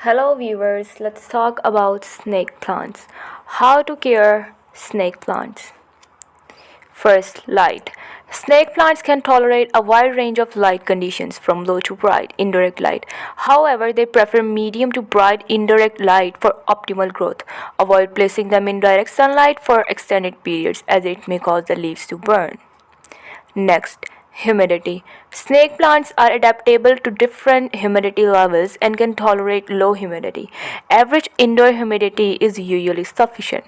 Hello viewers, let's talk about snake plants. How to care snake plants. First, light. Snake plants can tolerate a wide range of light conditions from low to bright indirect light. However, they prefer medium to bright indirect light for optimal growth. Avoid placing them in direct sunlight for extended periods as it may cause the leaves to burn. Next, humidity. Snake plants are adaptable to different humidity levels and can tolerate low humidity. Average indoor humidity is usually sufficient.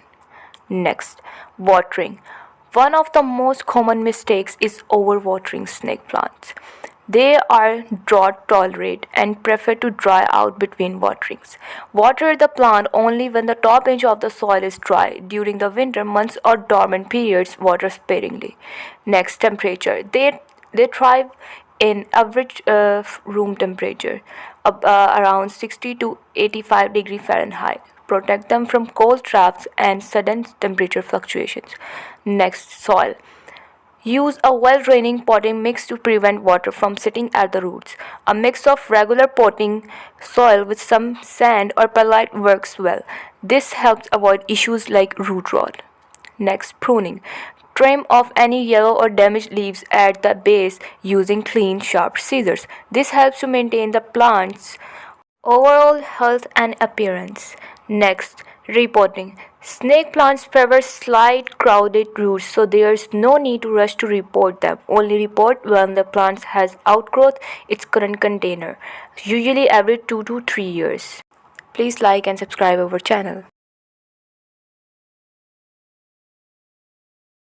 Next, watering. One of the most common mistakes is overwatering snake plants. They are drought tolerant and prefer to dry out between waterings. Water the plant only when the top edge of the soil is dry. During the winter months or dormant periods, water sparingly. Next, temperature. They thrive in average room temperature, around 60 to 85 °F. Protect them from cold traps and sudden temperature fluctuations. Next, soil. Use a well-draining potting mix to prevent water from sitting at the roots. A mix of regular potting soil with some sand or perlite works well. This helps avoid issues like root rot. Next, pruning. Trim off any yellow or damaged leaves at the base using clean, sharp scissors. This helps to maintain the plant's overall health and appearance. Next, repotting. Snake plants prefer slight crowded roots, so there's no need to rush to repot them. Only repot when the plant has outgrowth its current container, usually every 2 to 3 years. Please like and subscribe our channel.